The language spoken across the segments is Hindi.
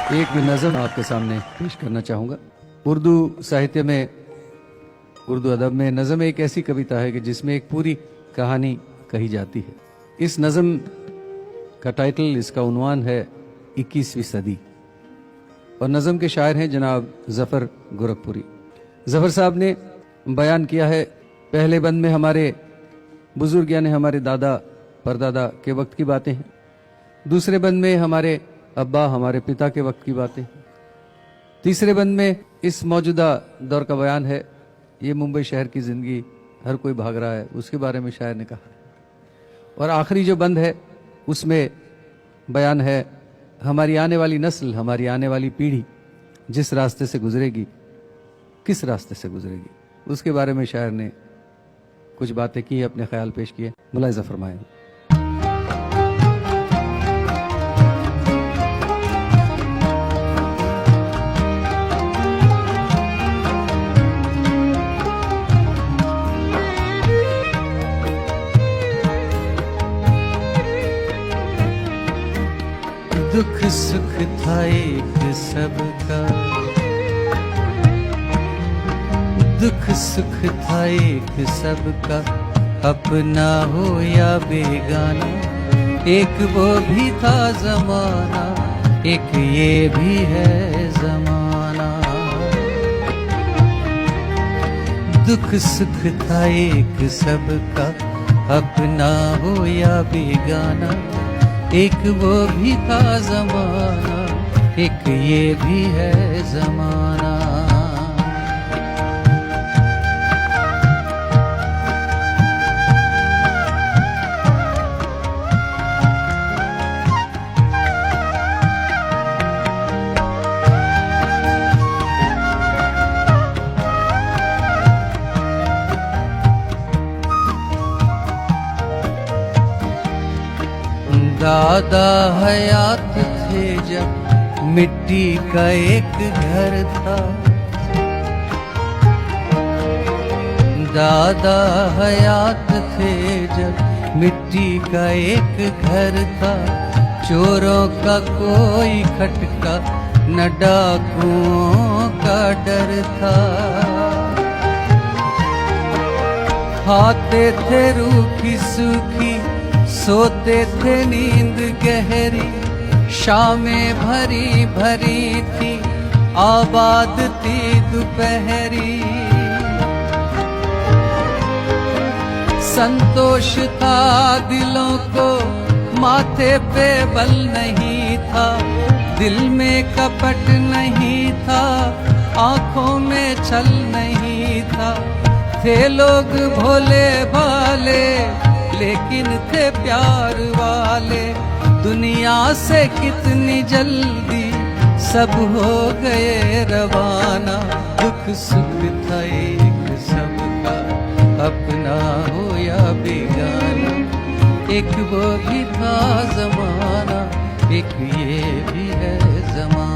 एक नज़म आपके सामने पेश करना चाहूँगा। उर्दू साहित्य में, उर्दू अदब में नज़म एक ऐसी कविता है कि जिसमें एक पूरी कहानी कही जाती है। इस नज़म का टाइटल, इसका उन्वान है 21वीं सदी, और नज़म के शायर हैं जनाब ज़फ़र गोरखपुरी। ज़फ़र साहब ने बयान किया है, पहले बंद में हमारे बुजुर्ग यानी हमारे दादा परदादा के वक्त की बातें हैं, दूसरे बंद में हमारे अब्बा हमारे पिता के वक्त की बातें, तीसरे बंद में इस मौजूदा दौर का बयान है। ये मुंबई शहर की ज़िंदगी, हर कोई भाग रहा है, उसके बारे में शायर ने कहा। और आखिरी जो बंद है उसमें बयान है, हमारी आने वाली नस्ल, हमारी आने वाली पीढ़ी जिस रास्ते से गुजरेगी, किस रास्ते से गुजरेगी, उसके बारे में शायर ने कुछ बातें की, अपने ख्याल पेश किए। मुलाहिज़ा फरमाएं। दुख सुख था एक सबका, दुख सुख था एक सबका, अपना हो या बेगाना, एक वो भी था जमाना, एक ये भी है जमाना। दुख सुख था एक सबका, अपना हो या बेगाना, एक वो भी था जमाना, एक ये भी है जमाना। दादा हयात थे जब मिट्टी का एक घर था, दादा हयात थे जब मिट्टी का एक घर था, चोरों का कोई खटका न डाकुओं का डर था। खाते थे रूखी सूखी, सोते थे नींद गहरी, शामें भरी भरी थी, आबाद थी दोपहरी। संतोष था दिलों को, माथे पे बल नहीं था, दिल में कपट नहीं था, आंखों में छल नहीं था। थे लोग भोले भाले लेकिन थे प्यार वाले, दुनिया से कितनी जल्दी सब हो गए रवाना। दुख सुख था एक सबका, अपना हो या बेगाना, एक वो भी था जमाना, एक ये भी है जमाना।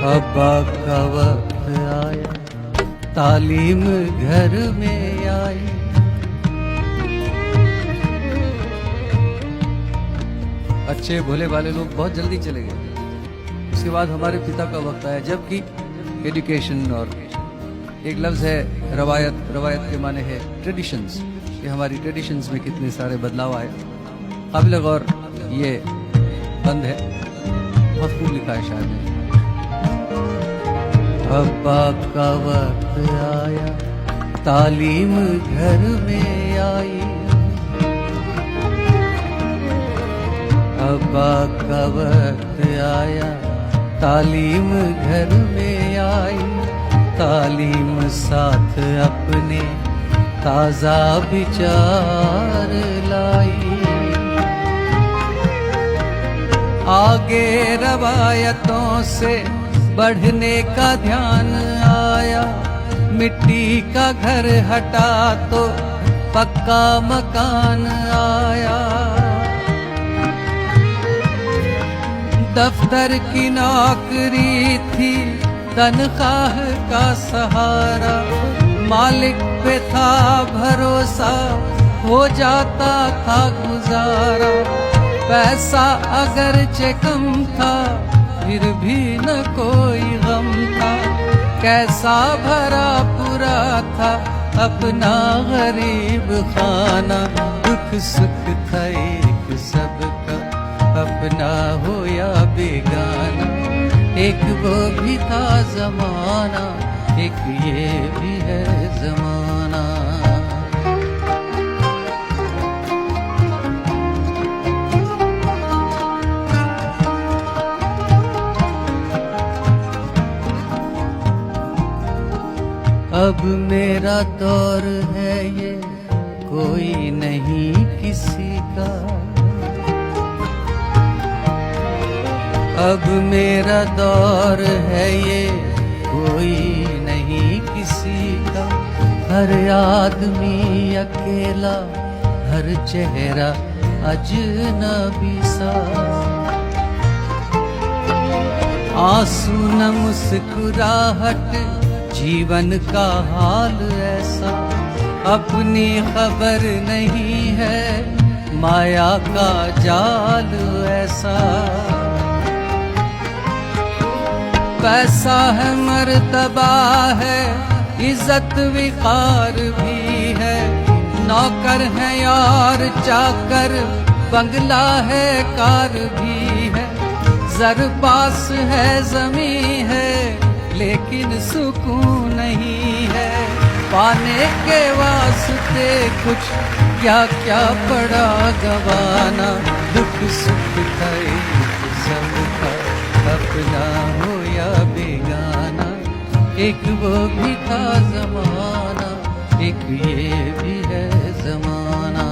अब्बा का वक्त आया, तालीम घर में आई, अच्छे भोले वाले लोग बहुत जल्दी चले गए। उसके बाद हमारे पिता का वक्त आया, जबकि एजुकेशन, और एक लफ्ज़ है रवायत, रवायत के माने है ट्रेडिशंस, कि हमारी ट्रेडिशंस में कितने सारे बदलाव आए। काबिल गौर ये बंद है, बहुत खूब लिखा है शायद ने। अब्बा का वक्त आया, तालीम घर में आई, अब्बा का वक्त आया, तालीम घर में आई, तालीम साथ अपने ताजा विचार लाई। आगे रवायतों से बढ़ने का ध्यान आया, मिट्टी का घर हटा तो पक्का मकान आया। दफ्तर की नौकरी थी तनख्वाह का सहारा, मालिक पे था भरोसा हो जाता था गुजारा। पैसा अगरचे कम था फिर भी न कोई गम था, कैसा भरा पूरा था अपना गरीब खाना। दुख सुख था एक सबका अपना हो या बेगाना, एक वो भी था जमाना एक ये भी है जमाना। अब मेरा दौर है ये कोई नहीं किसी का, अब मेरा दौर है ये कोई नहीं किसी का। हर आदमी अकेला, हर चेहरा अजनबी सा। आंसू न मुस्कुराहट जीवन का हाल ऐसा, अपनी खबर नहीं है माया का जाल ऐसा। पैसा है मर्तबा है इज्जत विकार भी है, नौकर है यार चाकर बंगला है कार भी है। जर पास है जमी है लेकिन सुकून नहीं है, पाने के वास्ते कुछ क्या क्या पड़ा गवाना। दुख सुख था एक सबका अपना हो या बेगाना, एक वो भी था जमाना एक ये भी है जमाना।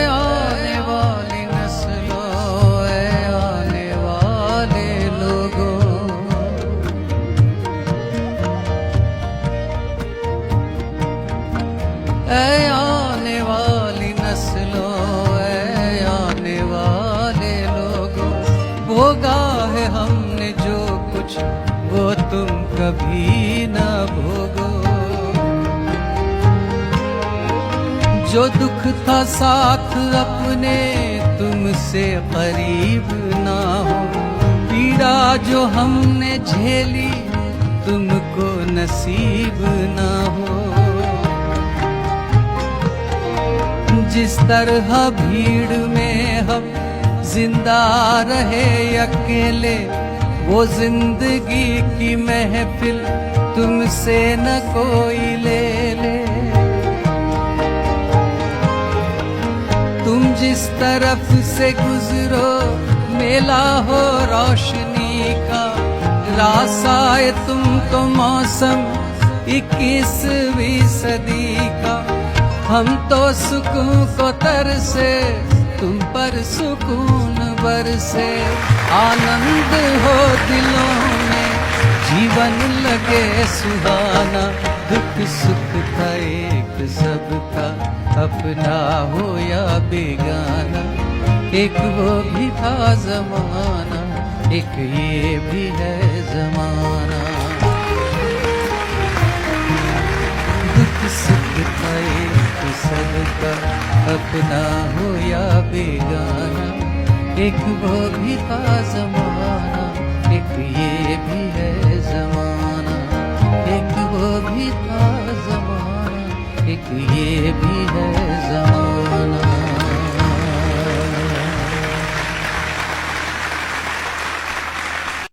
आने वाली नस्लों, आने वाले लोगों, आने वाली नस्लों, आने वाले लोगों। भोगा है हमने जो कुछ वो तुम कभी न भोगो। जो दुख था साथ अपने तुमसे करीब ना हो, पीड़ा जो हमने झेली तुमको नसीब ना हो। जिस तरह भीड़ में हम जिंदा रहे अकेले, वो जिंदगी की महफिल तुमसे न कोई ले ले। तुम जिस तरफ से गुजरो मेला हो रोशनी का, रासाए तुमको मौसम 21वीं सदी का। हम तो सुकून को तरसे तुम पर सुकून बरसे, आनंद हो दिलों में जीवन लगे सुहाना। दुख सुख था एक सबका अपना हो या बेगाना, एक वो भी था जमाना एक ये भी है जमाना। दुख सुख था एक सबका अपना हो या बेगाना, एक वो भी था जमाना एक ये भी है जमाना। एक वो भी था जमाना एक ये भी है जमाना।